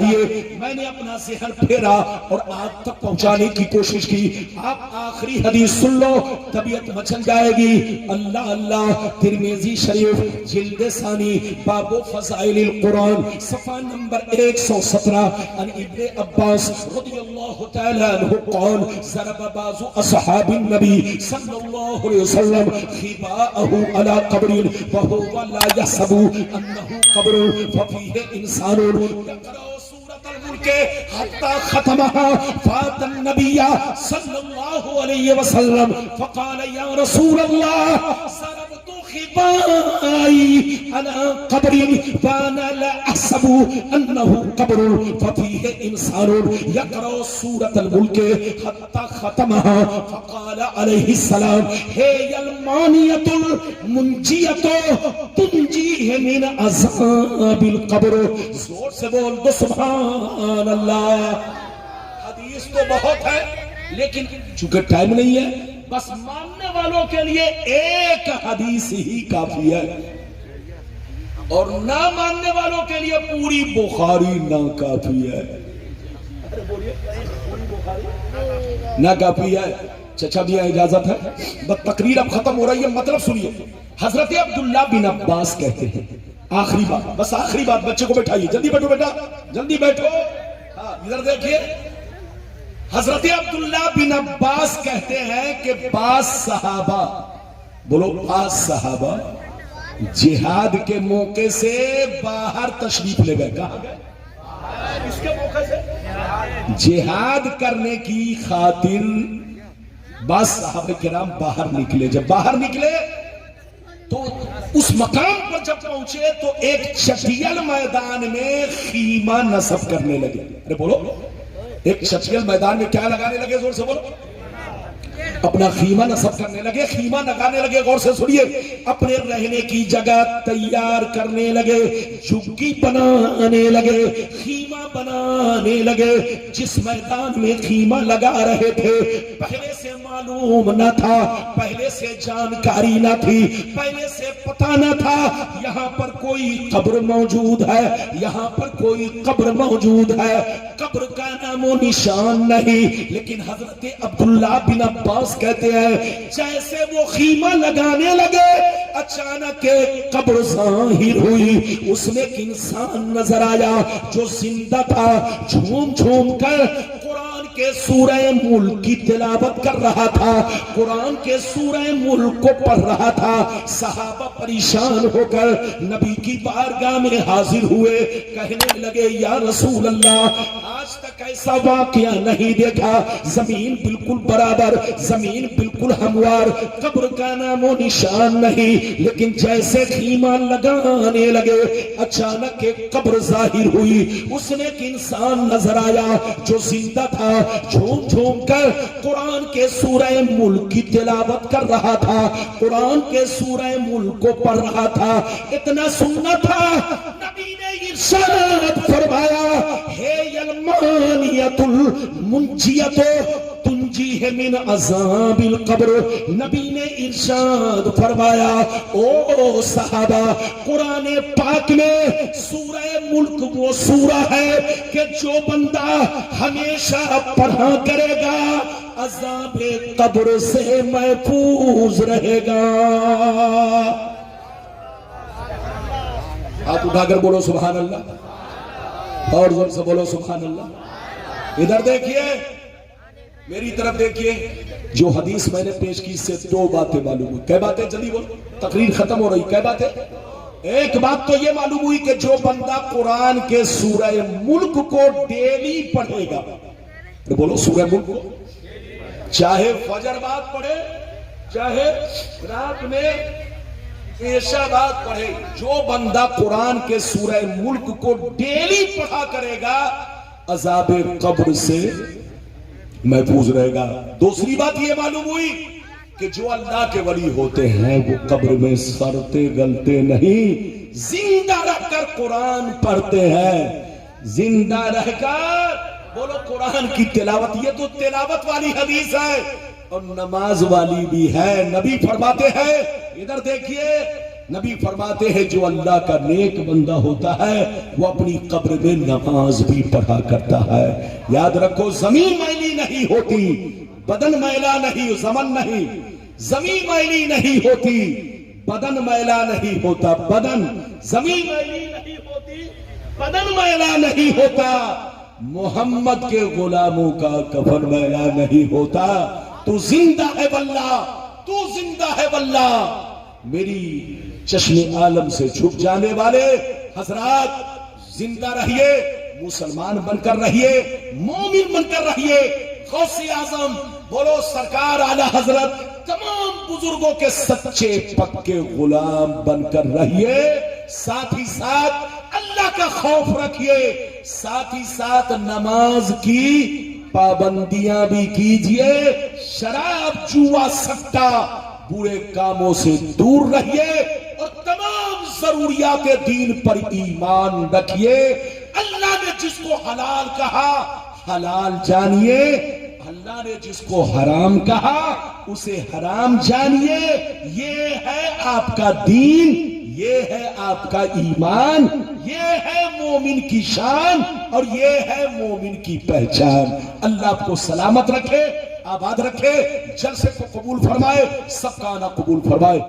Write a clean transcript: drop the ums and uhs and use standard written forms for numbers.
چاہیے. میں نے اپنا ذہن پھیرا اور آپ تک پہنچانے کی کوشش کی. آپ آخری حدیث سن لو, طبیعت مچل جائے گی. اللہ اللہ, ترمذی شریف جلد ثانی باب فضائل القرآن صفحہ نمبر 117. عن ابن عباس رضی اللہ تعالی عنہ قال ضرب بعض اصحاب النبی صلی اللہ علیہ وسلم خباءه على قبر وهو لا يحسب انه قبر ففيه انسان يقرأ سورة الملك حتى ختمها فات النبي صلى الله عليه وسلم فقال يا رسول الله ضربت خبائي على قبر فانا لا احسب انه قبر ففيه انسان يقرأ سورة الملك حتى ختمها فقال عليه السلام هي المانية المنجية تنجيه من عذاب القبر. زور سے بول دو سبحان اللہ. حدیث تو بہت ہے لیکن چونکہ ٹائم نہیں ہے, بس ماننے والوں کے لیے ایک حدیث ہی کافی ہے, اور نہ ماننے والوں کے لیے پوری بخاری نہ کافی ہے. نہ کافی ہے. چچا بھی اجازت ہے, بس تقریر اب ختم ہو رہی ہے, مطلب سنیے. حضرت عبداللہ بن عباس کہتے ہیں, آخری بات, بس آخری بات, بچے کو بٹھائیے, جلدی بیٹھو بیٹا, جلدی بیٹھو. ہاں ادھر دیکھیے. حضرت عبداللہ بن عباس کہتے ہیں کہ بعض صحابہ, بولو بعض صحابہ, جہاد کے موقع سے باہر تشریف لے گئے. کہاں گئے؟ اس کے موقع سے جہاد کرنے کی خاطر بعض صحابہ کرام باہر نکلے. جب باہر نکلے تو اس مقام پر جب پہنچے تو ایک چٹیل میدان میں خیمہ نصب کرنے لگے. ارے بولو, ایک چٹیل میدان میں کیا لگانے لگے؟ زور سے بولو. اپنا خیمہ نصب کرنے لگے, خیمہ لگانے لگے. غور سے سنیے. اپنے رہنے کی جگہ تیار کرنے لگے, جھگی بنانے لگے, خیمہ بنانے لگے. جس میدان میں خیمہ لگا رہے تھے پہلے سے معلوم نہ تھا, پہلے سے جانکاری نہ تھی, پہلے سے پتہ نہ تھا یہاں پر کوئی قبر موجود ہے, یہاں پر کوئی قبر موجود ہے. قبر کا نام و نشان نہیں. لیکن حضرت عبداللہ بن عباس کہتے ہیں جیسے وہ خیمہ لگانے لگے اچانک ایک قبر ظاہر ہوئی. اس میں ایک انسان نظر آیا جو زندہ تھا, جھوم جھوم کر قرآن کے سورہ ملک کی تلاوت کر رہا تھا, قرآن کے سورہ ملک کو پڑھ رہا تھا. صحابہ پریشان ہو کر نبی کی بارگاہ میں حاضر ہوئے, کہنے لگے یا رسول اللہ, آج تک ایسا واقعہ نہیں دیکھا, زمین بالکل برابر, زمین بالکل ہموار, قبر کا نام و نشان نہیں. لیکن جیسے خیمہ لگانے لگے اچانک ایک قبر ظاہر ہوئی. اس نے ایک انسان نظر آیا جو زندہ تھا, جھوم جھوم کر قرآن کے سورہ ملک کی تلاوت کر رہا تھا, قرآن کے سورہ ملک کو پڑھ رہا تھا. اتنا سننا تھا, نبی نے ارشاد فرمایا ہے المانیۃ المنجیۃ تنجیہ من عذاب القبر. نبی نے ارشاد فرمایا او صحابہ, قرآن پاک میں سورہ ملک وہ سورہ ہے کہ جو بندہ ہمیشہ پڑھا کرے گا عذاب قبر سے محفوظ رہے گا. ہاتھ اٹھا کر بولو سبحان اللہ, اور زور سے بولو سبحان اللہ. ادھر دیکھیے, میری طرف دیکھیے. جو حدیث میں نے پیش کی اس سے دو باتیں معلوم ہوئی. کئی باتیں؟ جلدی بولو, تقریر ختم ہو رہی. کئی باتیں؟ ایک بات تو یہ معلوم ہوئی کہ جو بندہ قرآن کے سورہ ملک کو ڈیلی پڑھے گا, بولو سورہ ملک کو, چاہے فجر بعد پڑھے چاہے رات میں عشاء بعد پڑھے, جو بندہ قرآن کے سورہ ملک کو ڈیلی پڑھا کرے گا عذاب قبر سے محفوظ رہے گا. دوسری بات یہ معلوم ہوئی کہ جو اللہ کے ولی ہوتے ہیں وہ قبر میں سڑتے گلتے نہیں, زندہ رہ کر قرآن پڑھتے ہیں, زندہ رہ کر بولو قرآن کی تلاوت. یہ تو تلاوت والی حدیث ہے اور نماز والی بھی ہے. نبی فرماتے ہیں, ادھر دیکھیے, نبی فرماتے ہیں جو اللہ کا نیک بندہ ہوتا ہے وہ اپنی قبر میں نماز بھی پڑھا کرتا ہے. یاد رکھو زمین میلی نہیں ہوتی، بدن میلا نہیں، زمین میلی نہیں ہوتی، بدن میلا نہیں ہوتا، زمین میلی نہیں ہوتی، بدن میلا نہیں ہوتا. محمد کے غلاموں کا کفن میلا نہیں ہوتا. تو زندہ ہے واللہ، تو زندہ ہے واللہ. میری چشم عالم سے چھپ جانے والے حضرات زندہ رہیے، مسلمان بن کر رہیے، مومن بن کر رہیے. غوث اعظم بولو سرکار اعلی حضرت تمام بزرگوں کے سچے پکے غلام بن کر رہیے. ساتھ ہی ساتھ اللہ کا خوف رکھیے، ساتھ ہی ساتھ نماز کی پابندیاں بھی کیجئے. شراب، جوا، سٹا، برے کاموں سے دور رہیے اور تمام ضروریات دین پر ایمان رکھیے. اللہ نے جس کو حلال کہا حلال جانیے، اللہ نے جس کو حرام کہا اسے حرام جانیے. یہ ہے آپ کا دین، یہ ہے آپ کا ایمان، یہ ہے مومن کی شان اور یہ ہے مومن کی پہچان. اللہ آپ کو سلامت رکھے، آباد رکھے، جلسے کو قبول فرمائے، سب کا آنا قبول فرمائے.